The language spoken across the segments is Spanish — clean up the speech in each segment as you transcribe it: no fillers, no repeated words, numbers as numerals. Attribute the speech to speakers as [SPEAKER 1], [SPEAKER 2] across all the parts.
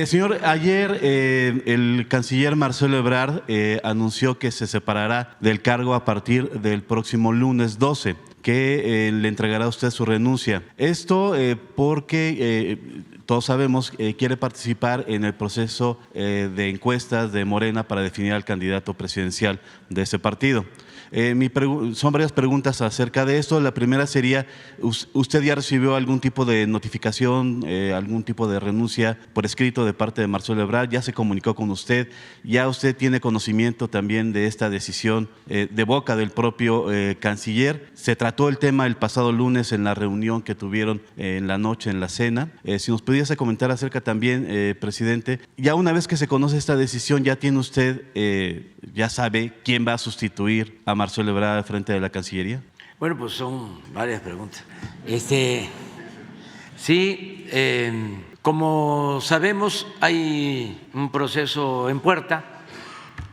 [SPEAKER 1] Señor, ayer el canciller Marcelo Ebrard anunció que se separará del cargo a partir del próximo lunes 12, que le entregará a usted su renuncia. Esto porque todos sabemos que quiere participar en el proceso de encuestas de Morena para definir al candidato presidencial de ese partido. Son varias preguntas acerca de esto. La primera sería, ¿usted ya recibió algún tipo de notificación, algún tipo de renuncia por escrito de parte de Marcelo Ebrard? ¿Ya se comunicó con usted? ¿Ya usted tiene conocimiento también de esta decisión de boca del propio canciller? Se trató el tema el pasado lunes en la reunión que tuvieron en la noche, en la cena. Si nos pudiese comentar acerca también, presidente, ya una vez que se conoce esta decisión, ¿ya tiene usted, ya sabe quién va a sustituir a Marcelo Ebrard al frente de la Cancillería?
[SPEAKER 2] Bueno, pues son varias preguntas. Sí, como sabemos, hay un proceso en puerta.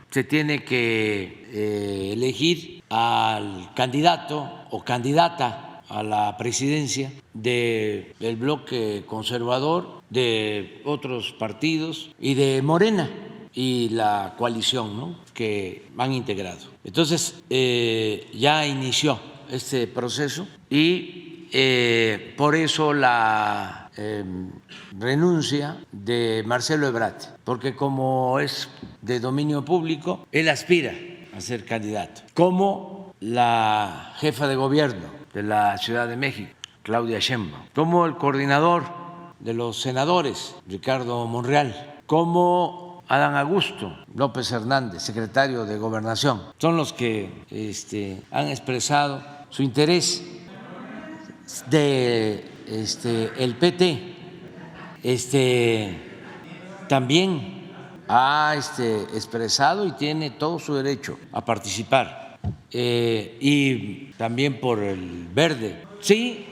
[SPEAKER 2] Se tiene que elegir al candidato o candidata a la presidencia del bloque conservador, de otros partidos y de Morena y la coalición, ¿no?, que han integrado. Entonces, ya inició este proceso y por eso la renuncia de Marcelo Ebrard, porque como es de dominio público, él aspira a ser candidato, como la jefa de gobierno de la Ciudad de México, Claudia Sheinbaum, como el coordinador de los senadores, Ricardo Monreal, como Adán Augusto López Hernández, secretario de Gobernación. Son los que han expresado su interés. De el PT también ha expresado y tiene todo su derecho a participar, y también por el Verde. Sí,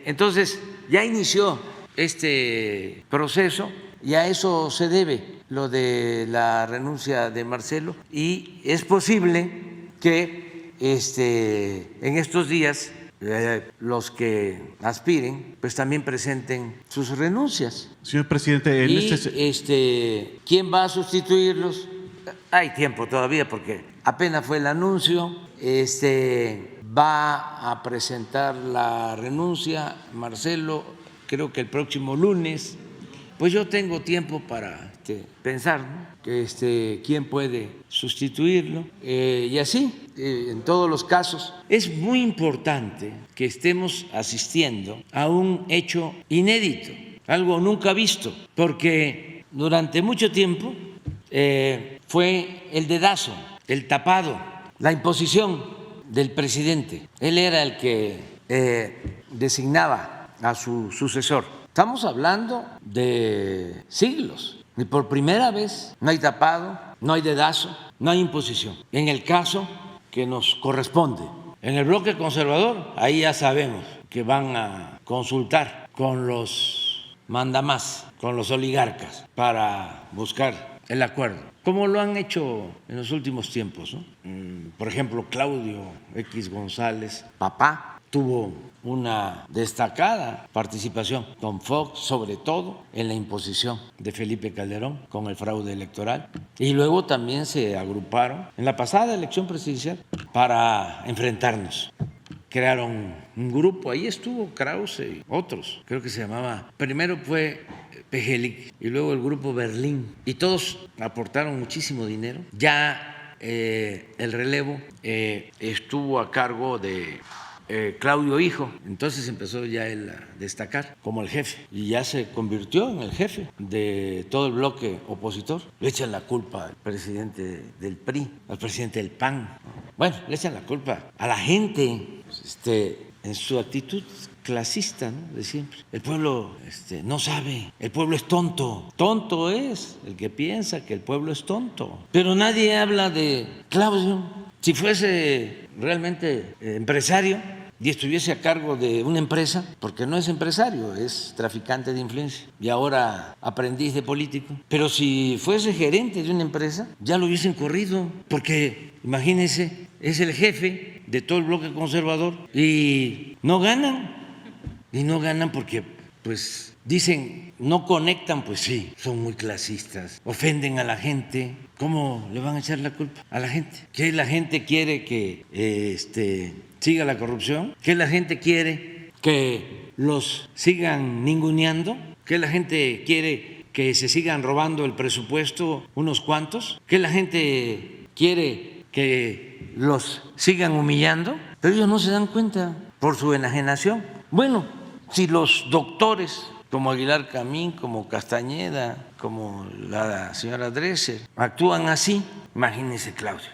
[SPEAKER 2] entonces ya inició este proceso y a eso se debe lo de la renuncia de Marcelo, y es posible que en estos días los que aspiren pues también presenten sus renuncias.
[SPEAKER 1] Señor presidente,
[SPEAKER 2] ¿quién va a sustituirlos? Hay tiempo todavía porque apenas fue el anuncio. Va a presentar la renuncia Marcelo, creo que el próximo lunes. Pues yo tengo tiempo para pensar, ¿no?, quién puede sustituirlo, y así en todos los casos. Es muy importante que estemos asistiendo a un hecho inédito, algo nunca visto, porque durante mucho tiempo fue el dedazo, el tapado, la imposición del presidente. Él era el que designaba a su sucesor. Estamos hablando de siglos y por primera vez no hay tapado, no hay dedazo, no hay imposición. En el caso que nos corresponde, en el bloque conservador, ahí ya sabemos que van a consultar con los mandamás, con los oligarcas, para buscar el acuerdo, como lo han hecho en los últimos tiempos, ¿no? Por ejemplo, Claudio X González, papá, tuvo una destacada participación con Fox, sobre todo en la imposición de Felipe Calderón con el fraude electoral, y luego también se agruparon en la pasada elección presidencial para enfrentarnos. Crearon un grupo, ahí estuvo Krause y otros, creo que se llamaba, primero fue Pejelic y luego el grupo Berlín, y todos aportaron muchísimo dinero. Ya el relevo estuvo a cargo de Claudio Hijo, entonces empezó ya él a destacar como el jefe y ya se convirtió en el jefe de todo el bloque opositor. Le echan la culpa al presidente del PRI, al presidente del PAN. Bueno, le echan la culpa a la gente en su actitud clasista, ¿no?, de siempre. El pueblo no sabe, el pueblo es tonto. Tonto es el que piensa que el pueblo es tonto. Pero nadie habla de Claudio. Si fuese realmente empresario y estuviese a cargo de una empresa, porque no es empresario, es traficante de influencia y ahora aprendiz de político, pero si fuese gerente de una empresa, ya lo hubiesen corrido, porque imagínense, es el jefe de todo el bloque conservador y no ganan porque pues dicen no conectan, pues sí, son muy clasistas, ofenden a la gente. ¿Cómo le van a echar la culpa a la gente? ¿Que la gente quiere que siga la corrupción? ¿Que la gente quiere que los sigan ninguneando? ¿Que la gente quiere que se sigan robando el presupuesto unos cuantos? ¿Que la gente quiere que los sigan humillando? Pero ellos no se dan cuenta por su enajenación. Bueno, si los doctores como Aguilar Camín, como Castañeda, como la señora Dresser, actúan así, imagínense, Claudio,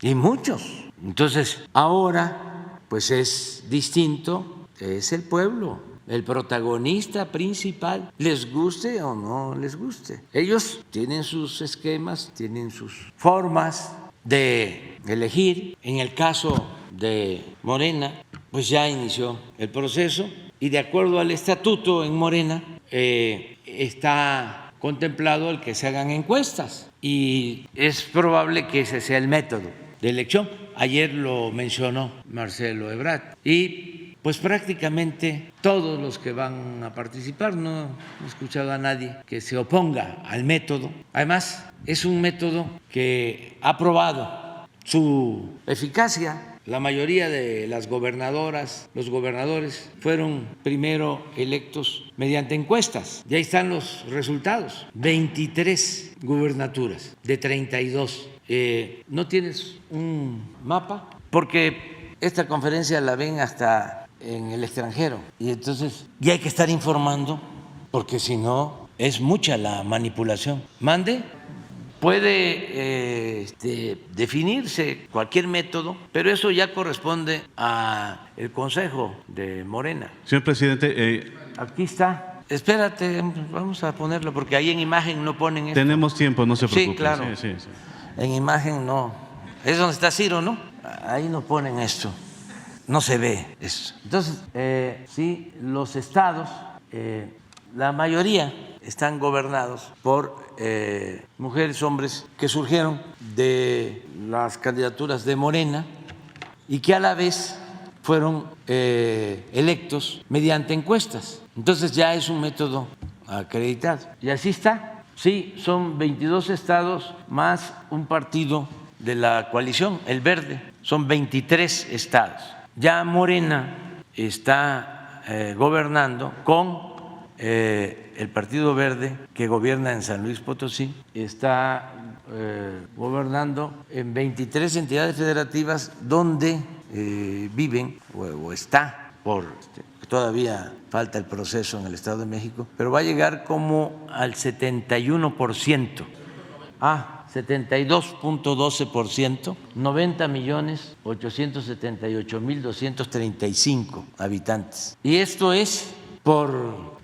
[SPEAKER 2] y muchos. Entonces, ahora, pues es distinto, es el pueblo, el protagonista principal, les guste o no les guste. Ellos tienen sus esquemas, tienen sus formas de elegir. En el caso de Morena, pues ya inició el proceso. Y de acuerdo al estatuto en Morena, está contemplado el que se hagan encuestas y es probable que ese sea el método de elección. Ayer lo mencionó Marcelo Ebrard y pues prácticamente todos los que van a participar, no he escuchado a nadie que se oponga al método. Además, es un método que ha probado su eficacia. La mayoría de las gobernadoras, los gobernadores fueron primero electos mediante encuestas. Y ahí están los resultados. 23 gubernaturas de 32. ¿No tienes un mapa? Porque esta conferencia la ven hasta en el extranjero. Y entonces ya hay que estar informando, porque si no es mucha la manipulación. Mande. Puede definirse cualquier método, pero eso ya corresponde al Consejo de Morena.
[SPEAKER 1] Señor presidente,
[SPEAKER 2] aquí está. Espérate, vamos a ponerlo, porque ahí en imagen no ponen esto.
[SPEAKER 1] Tenemos tiempo, no se preocupe.
[SPEAKER 2] Sí, claro. Sí. En imagen no. Es donde está Ciro, ¿no? Ahí no ponen esto. No se ve eso. Entonces, sí, los estados, la mayoría están gobernados por mujeres, hombres que surgieron de las candidaturas de Morena y que a la vez fueron electos mediante encuestas. Entonces ya es un método acreditado. Y así está. Sí, son 22 estados más un partido de la coalición, el Verde. Son 23 estados. Ya Morena está gobernando con el Partido Verde, que gobierna en San Luis Potosí, está gobernando en 23 entidades federativas donde viven o está por todavía falta el proceso en el Estado de México, pero va a llegar como al 71%. 72.12%, 90.878.235 habitantes. Y esto es por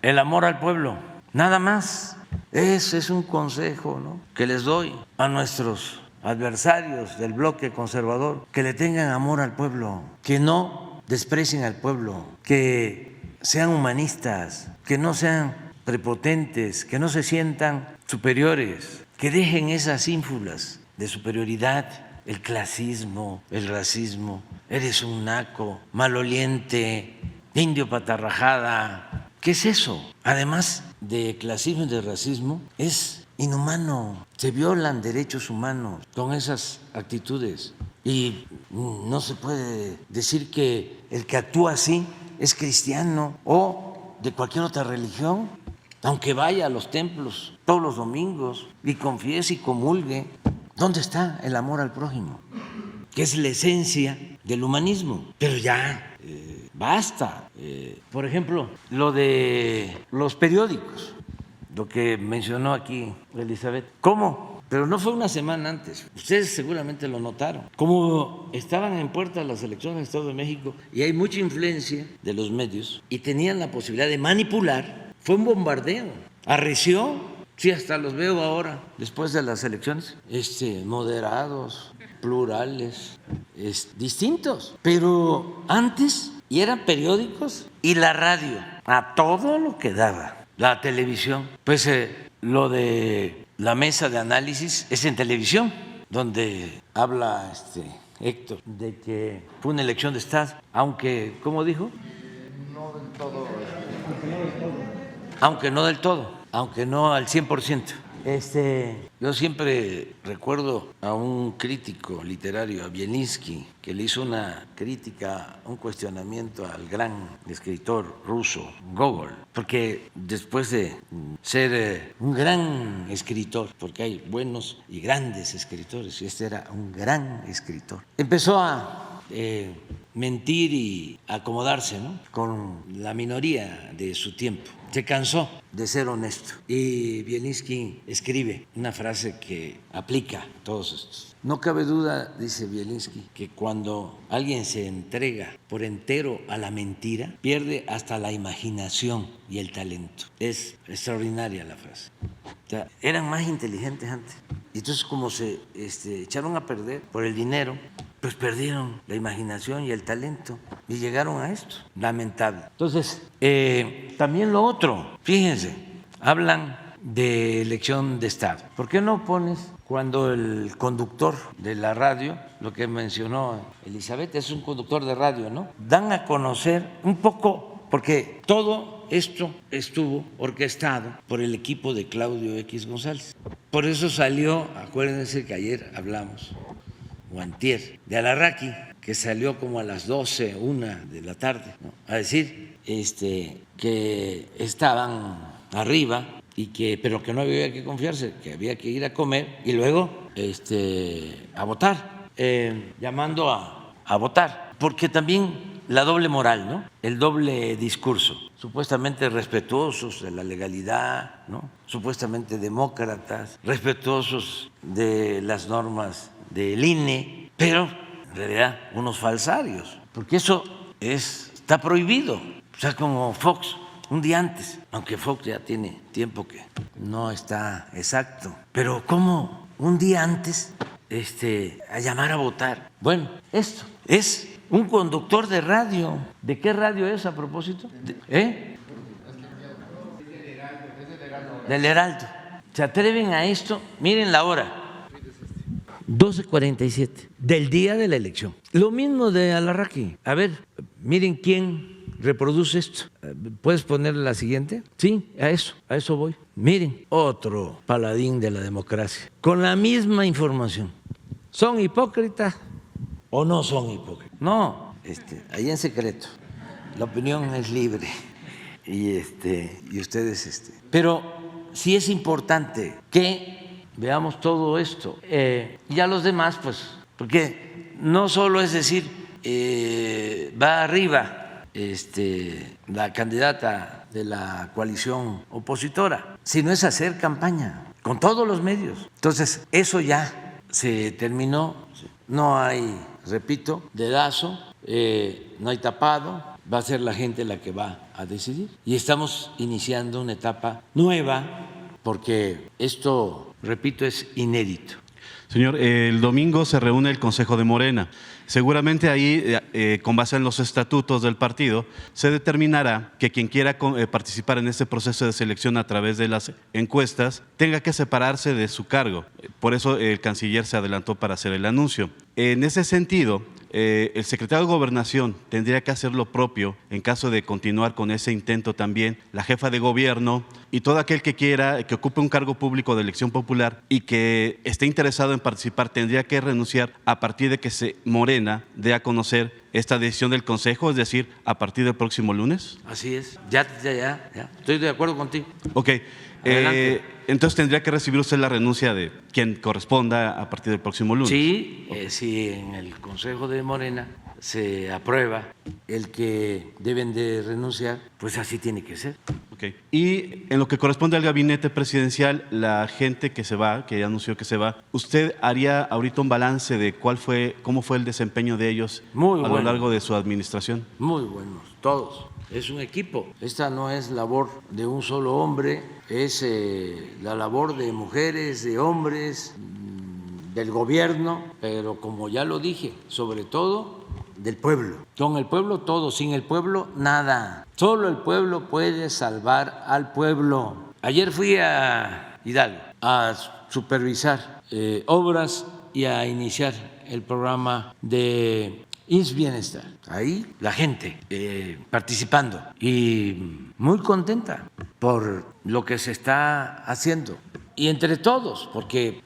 [SPEAKER 2] el amor al pueblo, nada más. Ese es un consejo, ¿no?, que les doy a nuestros adversarios del bloque conservador, que le tengan amor al pueblo, que no desprecien al pueblo, que sean humanistas, que no sean prepotentes, que no se sientan superiores, que dejen esas ínfulas de superioridad, el clasismo, el racismo, eres un naco, maloliente, indio patarrajada. ¿Qué es eso? Además de clasismo y de racismo, es inhumano. Se violan derechos humanos con esas actitudes. Y no se puede decir que el que actúa así es cristiano o de cualquier otra religión, aunque vaya a los templos todos los domingos y confiese y comulgue. ¿Dónde está el amor al prójimo? Que es la esencia del humanismo. Pero ya basta. Por ejemplo, lo de los periódicos, lo que mencionó aquí Elizabeth. ¿Cómo? Pero no fue una semana antes. Ustedes seguramente lo notaron. Como estaban en puerta las elecciones del Estado de México y hay mucha influencia de los medios y tenían la posibilidad de manipular, fue un bombardeo. Arreció, sí, hasta los veo ahora, después de las elecciones, moderados, plurales, distintos. Pero antes, y eran periódicos y la radio, a todo lo que daba, la televisión. Pues lo de la mesa de análisis es en televisión, donde habla Héctor de que fue una elección de Estado, aunque, ¿cómo dijo?
[SPEAKER 3] No del todo.
[SPEAKER 2] aunque no del todo, aunque no al 100%. Yo siempre recuerdo a un crítico literario, a Bielinski, que le hizo una crítica, un cuestionamiento al gran escritor ruso Gogol, porque después de ser un gran escritor, porque hay buenos y grandes escritores, y este era un gran escritor, empezó a mentir y acomodarse, ¿no?, con la minoría de su tiempo. Se cansó de ser honesto. Y Bielinski escribe una frase que aplica a todos estos. No cabe duda, dice Bielinski, que cuando alguien se entrega por entero a la mentira, pierde hasta la imaginación y el talento. Es extraordinaria la frase. O sea, eran más inteligentes antes. Y entonces, como se echaron a perder por el dinero, pues perdieron la imaginación y el talento y llegaron a esto, lamentable. Entonces, también lo otro, fíjense, hablan de elección de Estado. ¿Por qué no pones cuando el conductor de la radio, lo que mencionó Elizabeth, es un conductor de radio, ¿no?, dan a conocer un poco, porque todo esto estuvo orquestado por el equipo de Claudio X González. Por eso salió, acuérdense que ayer hablamos, o antier, de Alarraqui, que salió como a las 12, 1 de la tarde, ¿no?, a decir que estaban arriba y pero que no había que confiarse, que había que ir a comer y luego a votar, llamando a votar, porque también la doble moral, ¿no?, el doble discurso, supuestamente respetuosos de la legalidad, ¿no?, supuestamente demócratas, respetuosos de las normas del INE, pero en realidad unos falsarios, porque eso está prohibido. O sea, como Fox, un día antes, aunque Fox ya tiene tiempo que no está exacto, pero ¿cómo un día antes a llamar a votar? Bueno, esto es un conductor de radio. ¿De qué radio es, a propósito? Del Heraldo. ¿Se atreven a esto? Miren la hora. 12:47 del día de la elección. Lo mismo de Alarraqui. A ver, miren quién reproduce esto. ¿Puedes poner la siguiente? Sí, a eso voy. Miren, otro paladín de la democracia, con la misma información. ¿Son hipócritas o no son hipócritas? No, ahí en secreto. La opinión es libre. Y ustedes, pero sí es importante que veamos todo esto. Y a los demás, pues, porque no solo es decir, va arriba la candidata de la coalición opositora, sino es hacer campaña con todos los medios. Entonces, eso ya se terminó. No hay, repito, dedazo, no hay tapado, va a ser la gente la que va a decidir. Y estamos iniciando una etapa nueva, porque esto, repito, es inédito.
[SPEAKER 1] Señor, el domingo se reúne el Consejo de Morena. Seguramente ahí, con base en los estatutos del partido, se determinará que quien quiera participar en este proceso de selección a través de las encuestas tenga que separarse de su cargo. Por eso el canciller se adelantó para hacer el anuncio. En ese sentido, el secretario de Gobernación tendría que hacer lo propio en caso de continuar con ese intento también, la jefa de gobierno y todo aquel que quiera, que ocupe un cargo público de elección popular y que esté interesado en participar, tendría que renunciar a partir de que Morena dé a conocer esta decisión del Consejo, es decir, a partir del próximo lunes.
[SPEAKER 2] Así es, ya, estoy de acuerdo contigo.
[SPEAKER 1] Ok. Entonces tendría que recibir usted la renuncia de quien corresponda a partir del próximo lunes.
[SPEAKER 2] Sí, si en el Consejo de Morena se aprueba el que deben de renunciar, pues así tiene que ser.
[SPEAKER 1] Okay. Y en lo que corresponde al gabinete presidencial, la gente que se va, que ya anunció que se va, ¿usted haría ahorita un balance de cómo fue el desempeño de ellos a lo largo de su administración?
[SPEAKER 2] Muy buenos, todos. Es un equipo. Esta no es labor de un solo hombre, es la labor de mujeres, de hombres, del gobierno, pero como ya lo dije, sobre todo del pueblo. Con el pueblo todo, sin el pueblo nada. Solo el pueblo puede salvar al pueblo. Ayer fui a Hidalgo a supervisar obras y a iniciar el programa de IMSS Bienestar. Ahí la gente participando y muy contenta. por lo que se está haciendo. Y entre todos, porque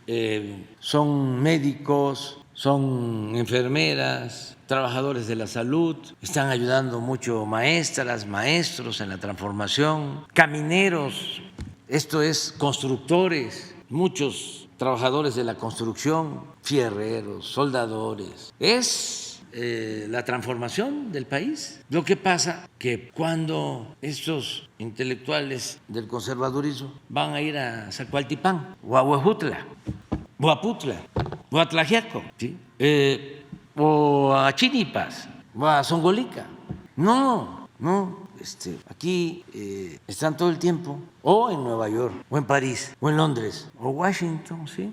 [SPEAKER 2] son médicos, son enfermeras, trabajadores de la salud, están ayudando mucho maestras, maestros en la transformación, camineros, esto es constructores, muchos trabajadores de la construcción, fierreros, soldadores. Es la transformación del país. Lo que pasa que cuando estos intelectuales del conservadurismo van a ir a Zacualtipán o a Huejutla o a Putla o a Tlaxiaco, ¿sí? O a Chinipas o a Zongolica. No, aquí están todo el tiempo, o en Nueva York, o en París, o en Londres, o Washington, ¿sí?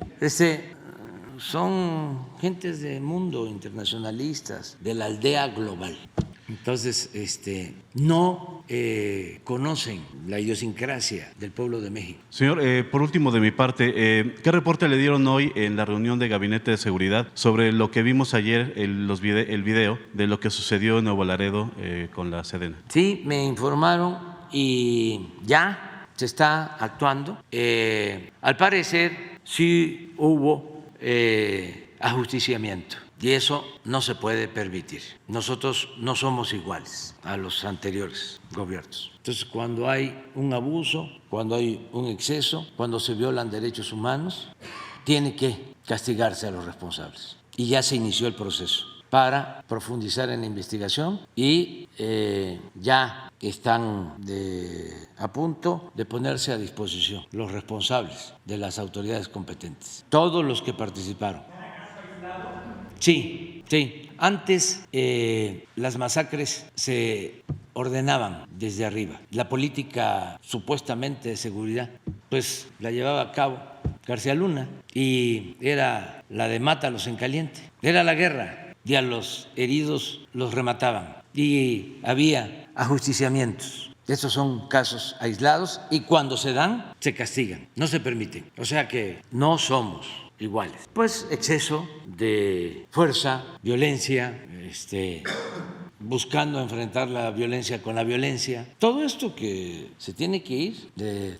[SPEAKER 2] Son gentes del mundo, internacionalistas, de la aldea global. Entonces, no conocen la idiosincrasia del pueblo de México.
[SPEAKER 1] Señor, por último de mi parte, ¿qué reporte le dieron hoy en la reunión de Gabinete de Seguridad sobre lo que vimos ayer, el video de lo que sucedió en Nuevo Laredo con la Sedena?
[SPEAKER 2] Sí, me informaron y ya se está actuando. Al parecer, sí hubo ajusticiamiento y eso no se puede permitir. Nosotros no somos iguales a los anteriores gobiernos. Entonces, cuando hay un abuso, cuando hay un exceso, cuando se violan derechos humanos, tiene que castigarse a los responsables. Y ya se inició el proceso para profundizar en la investigación y ya están a punto de ponerse a disposición los responsables de las autoridades competentes, todos los que participaron. Sí. Antes las masacres se ordenaban desde arriba. La política supuestamente de seguridad, pues la llevaba a cabo García Luna y era la de mátalos en caliente. Era la guerra y a los heridos los remataban y había ajusticiamientos. Estos son casos aislados y cuando se dan, se castigan, no se permiten. O sea que no somos iguales. Pues exceso de fuerza, violencia, buscando enfrentar la violencia con la violencia. Todo esto que se tiene que ir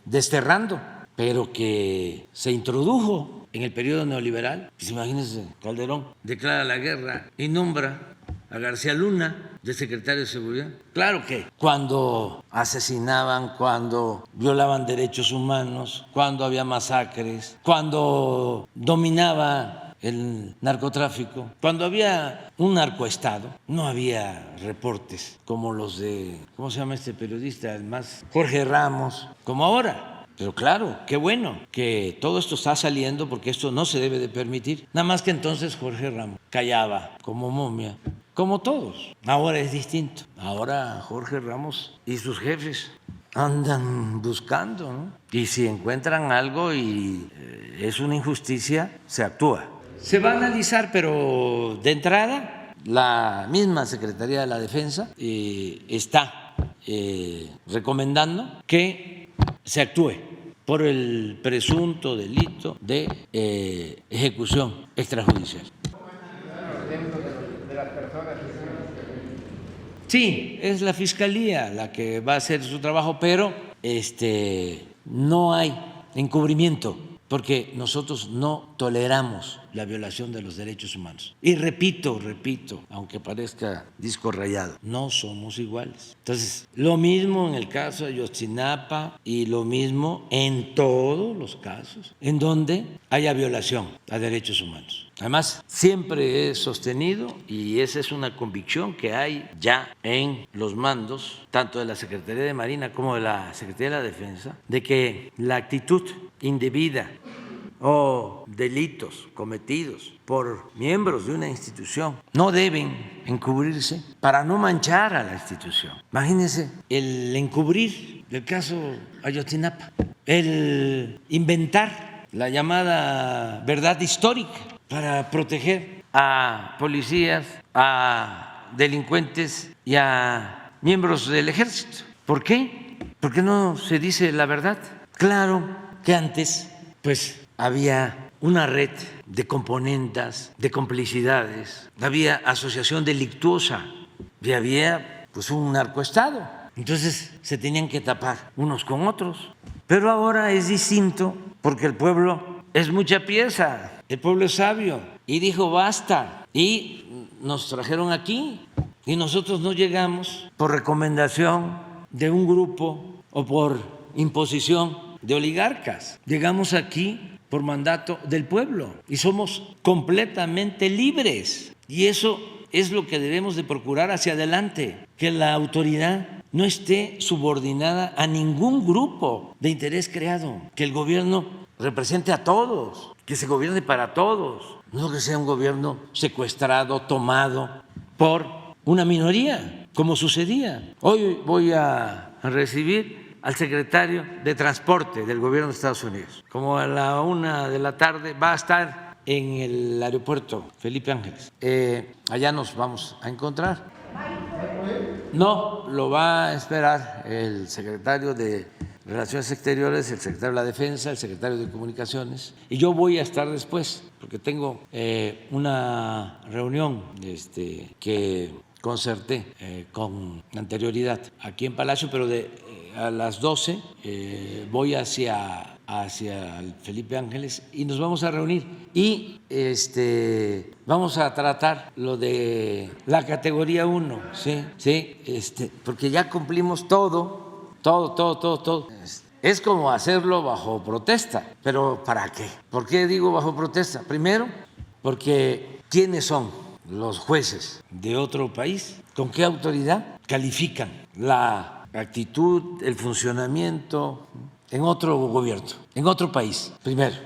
[SPEAKER 2] desterrando, pero que se introdujo en el periodo neoliberal. Pues imagínense, Calderón declara la guerra y nombra a García Luna de secretario de Seguridad. Claro que cuando asesinaban, cuando violaban derechos humanos, cuando había masacres, cuando dominaba el narcotráfico, cuando había un narcoestado, no había reportes como los de, ¿cómo se llama este periodista? El más, Jorge Ramos, como ahora. Pero claro, qué bueno que todo esto está saliendo porque esto no se debe de permitir. Nada más que entonces Jorge Ramos callaba como momia, como todos. Ahora es distinto. Ahora Jorge Ramos y sus jefes andan buscando, ¿no? Y si encuentran algo y es una injusticia, se actúa. Se va a analizar, pero de entrada la misma Secretaría de la Defensa está recomendando que se actúe por el presunto delito de ejecución extrajudicial. Sí, es la Fiscalía la que va a hacer su trabajo, pero no hay encubrimiento, porque nosotros no toleramos la violación de los derechos humanos. Y repito, aunque parezca disco rayado, no somos iguales. Entonces, lo mismo en el caso de Ayotzinapa y lo mismo en todos los casos en donde haya violación a derechos humanos. Además, siempre he sostenido, y esa es una convicción que hay ya en los mandos, tanto de la Secretaría de Marina como de la Secretaría de la Defensa, de que la actitud indebida o delitos cometidos por miembros de una institución no deben encubrirse para no manchar a la institución. Imagínense el encubrir el caso Ayotzinapa, el inventar la llamada verdad histórica para proteger a policías, a delincuentes y a miembros del ejército. ¿Por qué? ¿Por qué no se dice la verdad? Claro que antes, pues, había una red de componendas, de complicidades, había asociación delictuosa y había, pues, un narcoestado. Entonces se tenían que tapar unos con otros. Pero ahora es distinto porque el pueblo es mucha pieza, el pueblo es sabio y dijo basta y nos trajeron aquí y nosotros no llegamos por recomendación de un grupo o por imposición de oligarcas. Llegamos aquí por mandato del pueblo y somos completamente libres. Y eso es lo que debemos de procurar hacia adelante, que la autoridad no esté subordinada a ningún grupo de interés creado, que el gobierno represente a todos, que se gobierne para todos, no que sea un gobierno secuestrado, tomado por una minoría, como sucedía. Hoy voy a recibir al secretario de Transporte del gobierno de Estados Unidos. Como a la 1 de la tarde va a estar en el aeropuerto Felipe Ángeles. Allá nos vamos a encontrar. No, lo va a esperar el secretario de Relaciones Exteriores, el secretario de la Defensa, el secretario de Comunicaciones, y yo voy a estar después, porque tengo una reunión que concerté con anterioridad aquí en Palacio, pero a las 12 voy hacia el Felipe Ángeles y nos vamos a reunir y vamos a tratar lo de la categoría 1, ¿sí? Porque ya cumplimos todo. Es como hacerlo bajo protesta, pero ¿para qué? ¿Por qué digo bajo protesta? Primero, porque ¿quiénes son los jueces de otro país? ¿Con qué autoridad califican la actitud, el funcionamiento en otro gobierno, en otro país? Primero.